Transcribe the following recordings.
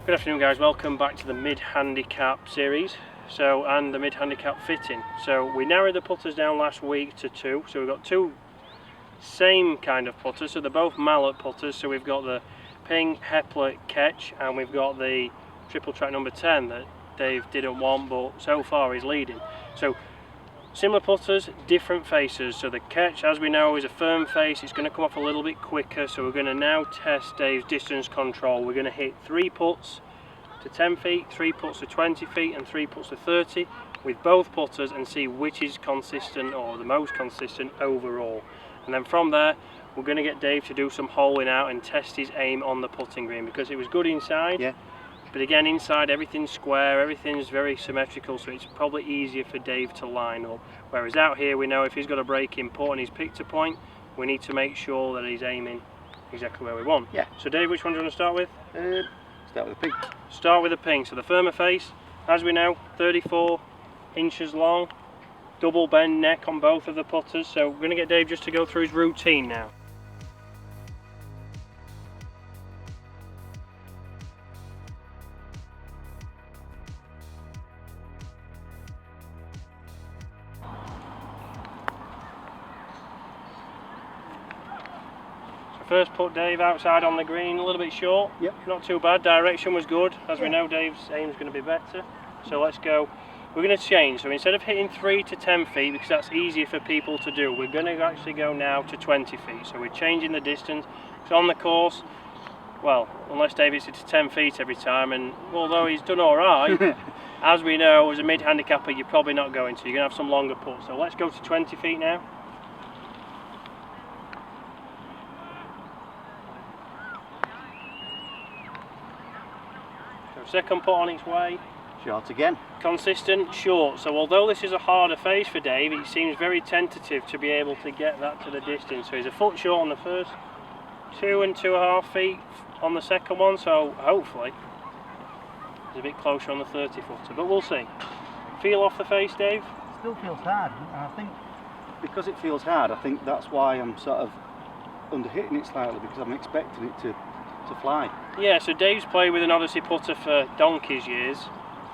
Good afternoon guys, welcome back to the mid-handicap series and the mid-handicap fitting. So we narrowed the putters down last week to two, so we've got two same kind of putters, so they're both mallet putters. So we've got the Ping Hepler Ketch and we've got the triple track number 10 that Dave didn't want, but so far he's leading. So similar putters, different faces. So the Ketch, as we know, is a firm face. It's going to come off a little bit quicker, so we're going to now test Dave's distance control. We're going to hit 3 putts to 10 feet, 3 putts to 20 feet and 3 putts to 30 with both putters and see which is consistent or the most consistent overall. And then from there we're going to get Dave to do some holing out and test his aim on the putting green, because it was good inside. Yeah. But again, inside everything's square, everything's very symmetrical, so it's probably easier for Dave to line up. Whereas out here we know if he's got a break-in putt and he's picked a point, we need to make sure that he's aiming exactly where we want. Yeah. So Dave, which one do you want to start with? Start with the Ping. Start with the Ping. So the firmer face, as we know, 34 inches long, double bend neck on both of the putters. So we're going to get Dave just to go through his routine now. First putt, Dave, outside on the green, a little bit short. Yep. Not too bad. Direction was good. As we know, Dave's aim's going to be better. So let's go. We're going to change. So instead of hitting 3 to 10 feet, because that's easier for people to do, we're going to actually go now to 20 feet. So we're changing the distance. So on the course, well, unless Dave hits it to 10 feet every time, and although he's done all right, as we know, as a mid-handicapper, you're probably not going to. You're going to have some longer putts. So let's go to 20 feet now. Second putt on its way. Short again. Consistent, short. So although this is a harder face for Dave, it seems very tentative to be able to get that to the distance. So he's a foot short on the first, 2 and 2.5 feet on the second one. So hopefully he's a bit closer on the 30 footer, but we'll see. Feel off the face, Dave? It still feels hard, and I think because it feels hard, I think that's why I'm sort of under-hitting it slightly, because I'm expecting it to fly. Yeah, so Dave's played with an Odyssey putter for donkey's years,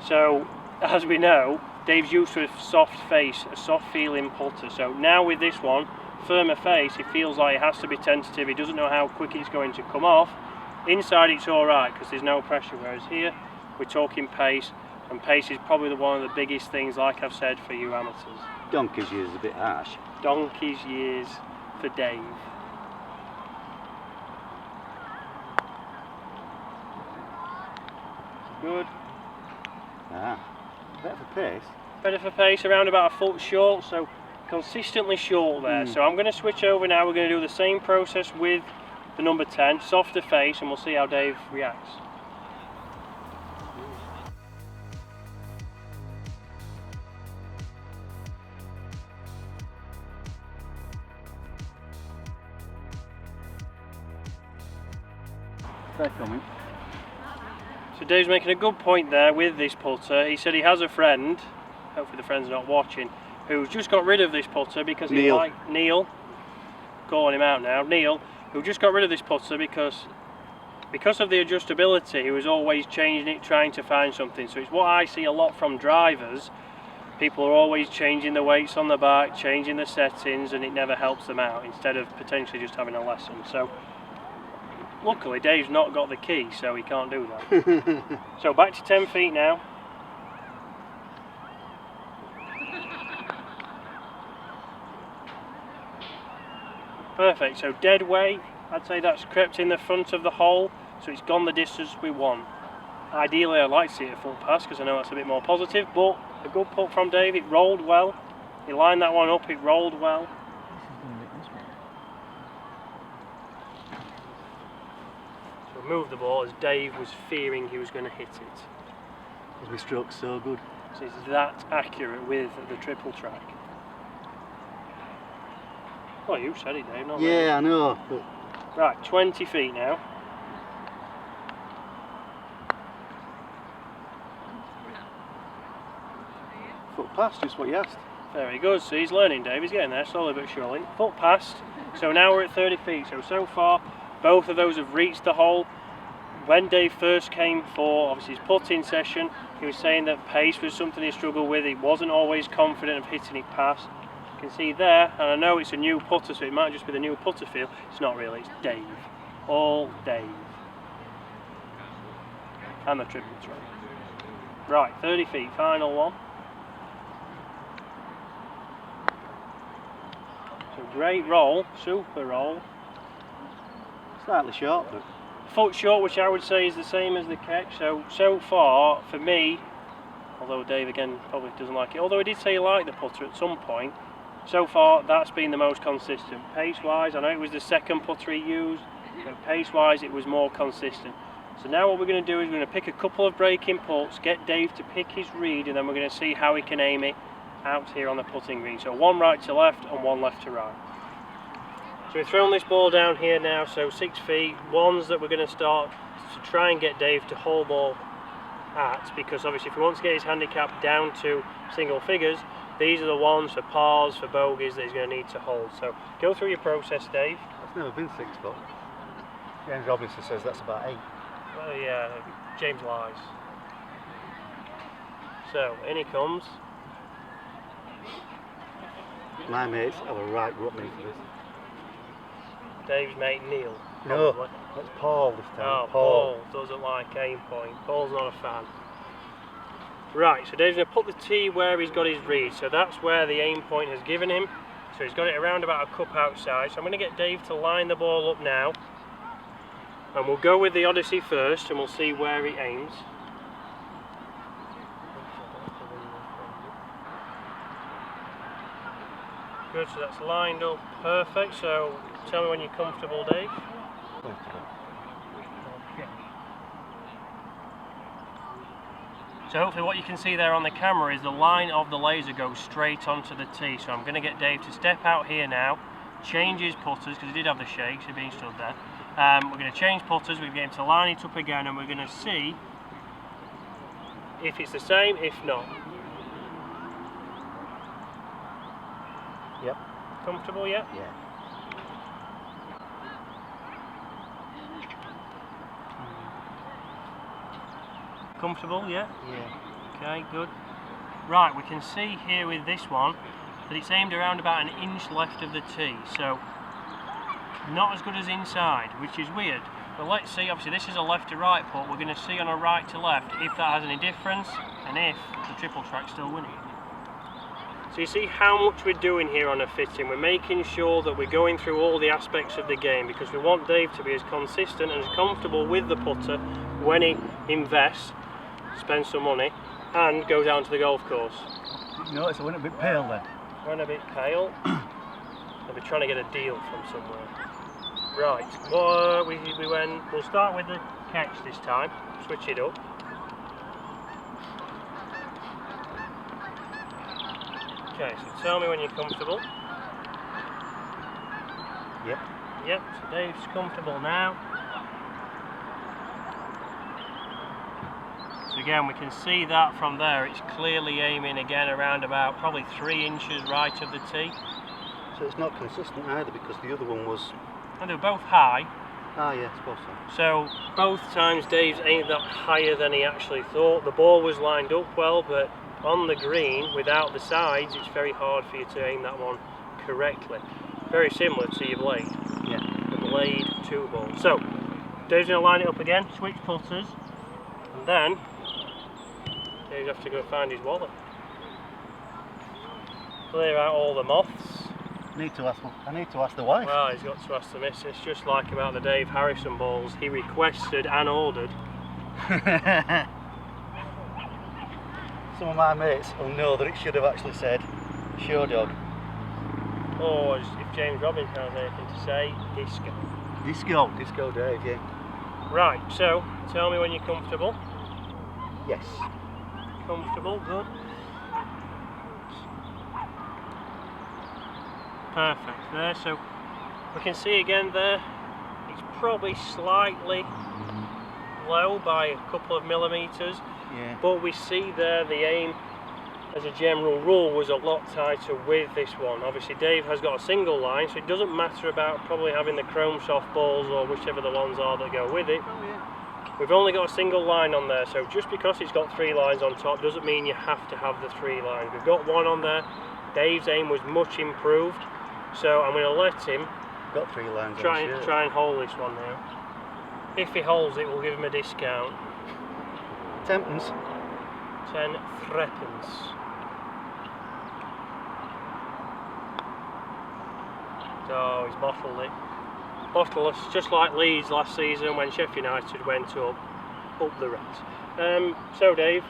so as we know, Dave's used to a soft face, a soft feeling putter. So now with this one, firmer face, he feels like it has to be tentative. He doesn't know how quick it's going to come off. Inside it's alright because there's no pressure, whereas here we're talking pace, and pace is probably one of the biggest things, like I've said, for you amateurs. Donkey's years is a bit harsh. Donkey's years for Dave. Good. Better for pace. Better for pace, around about a foot short, so consistently short there. So I'm going to switch over now. We're going to do the same process with the number 10, softer face, and we'll see how Dave reacts. They're coming. So Dave's making a good point there with this putter. He said he has a friend, hopefully the friend's not watching, who's just got rid of this putter because he liked Neil, calling him out now, Neil, who just got rid of this putter because of the adjustability. He was always changing it, trying to find something. So it's what I see a lot from drivers. People are always changing the weights on the back, changing the settings, and it never helps them out, instead of potentially just having a lesson. So luckily Dave's not got the key, so he can't do that. So back to 10 feet now. Perfect, so dead weight, I'd say that's crept in the front of the hole, so it's gone the distance we want. Ideally I'd like to see it a foot past, because I know that's a bit more positive, but a good putt from Dave. It rolled well. He lined that one up, it rolled well. Move the ball as Dave was fearing he was going to hit it. Because my stroke's so good. So it's that accurate with the triple track. Well, you said it, Dave, not me. Yeah, I know. But right, 20 feet now. Foot past, just what you asked. Very good, so he's learning, Dave, he's getting there slowly but surely. Foot past, so now we're at 30 feet, so far both of those have reached the hole. when Dave first came for obviously his putting session, he was saying that pace was something he struggled with. He wasn't always confident of hitting it past. You can see there, and I know it's a new putter, so it might just be the new putter feel. It's not really, it's Dave. All Dave. And the triple throw. Right, 30 feet, final one. So great roll, super roll. Slightly short, but Foot short, which I would say is the same as the catch. So far, for me, although Dave again probably doesn't like it, although he did say he liked the putter at some point, so far that's been the most consistent. Pace-wise, I know it was the second putter he used, but pace-wise it was more consistent. So now what we're going to do is we're going to pick a couple of breaking putts, get Dave to pick his read, and then we're going to see how he can aim it out here on the putting green. So one right to left and one left to right. So we've thrown this ball down here now, so 6 feet, ones that we're going to start to try and get Dave to hole ball at, because obviously if he wants to get his handicap down to single figures, these are the ones for pars, for bogeys that he's going to need to hold. So go through your process, Dave. it's never been 6 foot. James Robinson says that's about 8. Well, yeah, James lies. So in he comes. My mates have a right rutting for this. Dave's mate Neil. No, Probably. that's Paul this time. Oh, Paul doesn't like aim point. Paul's not a fan. Right, so Dave's going to put the tee where he's got his read. So that's where the aim point has given him. So he's got it around about a cup outside. So I'm going to get Dave to line the ball up now. And we'll go with the Odyssey first and we'll see where he aims. Good, so that's lined up perfect. So tell me when you're comfortable, Dave. So hopefully what you can see there on the camera is the line of the laser goes straight onto the tee. So I'm going to get Dave to step out here now, change his putters, because he did have the shakes, he'd been stood there. We're going to change putters, we're going to get him to line it up again, and we're going to see if it's the same, if not. Yep. Comfortable yet? Yeah. Comfortable, yeah? Yeah. Okay, good. Right, we can see here with this one that it's aimed around about an inch left of the tee, so not as good as inside, which is weird. But let's see, obviously this is a left to right putt, we're going to see on a right to left if that has any difference and if the triple track's still winning. So you see how much we're doing here on a fitting. We're making sure that we're going through all the aspects of the game because we want Dave to be as consistent and as comfortable with the putter when he invests, spends some money and goes out to the golf course. Notice I went a bit pale then. Went a bit pale. They'll be trying to get a deal from somewhere. Right, well, we'll start with the catch this time, switch it up. Okay, so tell me when you're comfortable. Yep. Yep, so Dave's comfortable now. So again, we can see that from there, it's clearly aiming again around about probably 3 inches right of the tee. So it's not consistent either because the other one was... And they were both high. Ah yeah, I suppose so. So both times Dave's aimed up higher than he actually thought. The ball was lined up well, but on the green, without the sides, it's very hard for you to aim that one correctly. Very similar to your blade. Yeah. The blade 2 ball. So Dave's going to line it up again, switch putters, and then Dave's have to go find his wallet. Clear out all the moths. I need to ask the wife. Well, he's got to ask the missus, just like about the Dave Harrison balls he requested and ordered. Some of my mates will know that it should have actually said show dog. Or if James Robinson has anything to say, disco. Disco Dave, yeah. Right, so tell me when you're comfortable. Yes. Comfortable, good. Perfect there, so we can see again there, it's probably slightly low by a couple of millimetres, Yeah. but we see there the aim as a general rule was a lot tighter with this one. Obviously Dave has got a single line, so it doesn't matter about probably having the chrome soft balls or whichever the ones are that go with it. Oh yeah. We've only got a single line on there, so just because it's got 3 lines on top doesn't mean you have to have the 3 lines. We've got 1 on there. Dave's aim was much improved, so I'm going to let him Got 3 lines try and hold this one now. If he holds it, we'll give him a discount. 10pence. 10 threepence. Oh, he's bottled it. Bottleless, just like Leeds last season when Sheffield United went up the Reds. So Dave,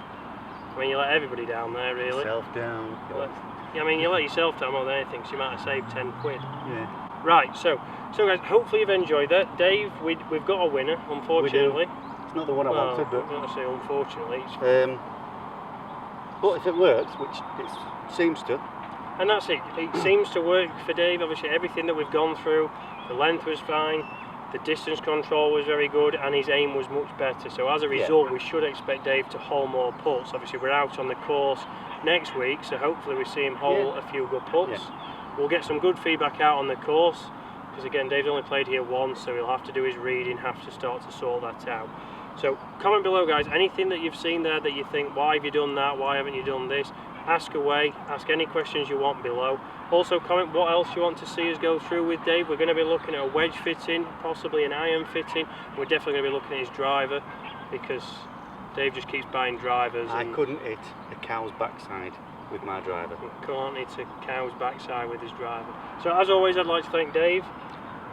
I mean, you let everybody down there, really. Yourself down. I mean, you let yourself down more than anything, so you might have saved 10 quid. Yeah. Right, so guys, hopefully you've enjoyed that. Dave, we've got a winner, unfortunately. It's not the one I wanted, but... I'm going to say unfortunately. But if it works, which it seems to... And that's it. It seems to work for Dave. Obviously, everything that we've gone through, the length was fine, the distance control was very good, and his aim was much better. So as a result, we should expect Dave to hole more putts. Obviously, we're out on the course next week, so hopefully we see him hole a few good putts. We'll get some good feedback out on the course, because again, Dave's only played here once, so he'll have to do his reading, have to start to sort that out. So comment below, guys, anything that you've seen there that you think, why have you done that, why haven't you done this? Ask away, ask any questions you want below. Also comment what else you want to see us go through with Dave. We're going to be looking at a wedge fitting, possibly an iron fitting. We're definitely going to be looking at his driver, because Dave just keeps buying drivers. I couldn't hit a cow's backside with my driver. You can't hit a cow's backside with his driver. So as always, I'd like to thank Dave.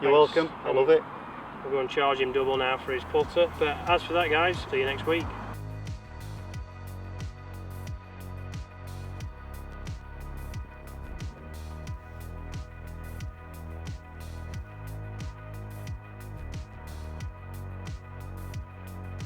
You're welcome, I love it. We're going to charge him double now for his putter. But as for that, guys, see you next week.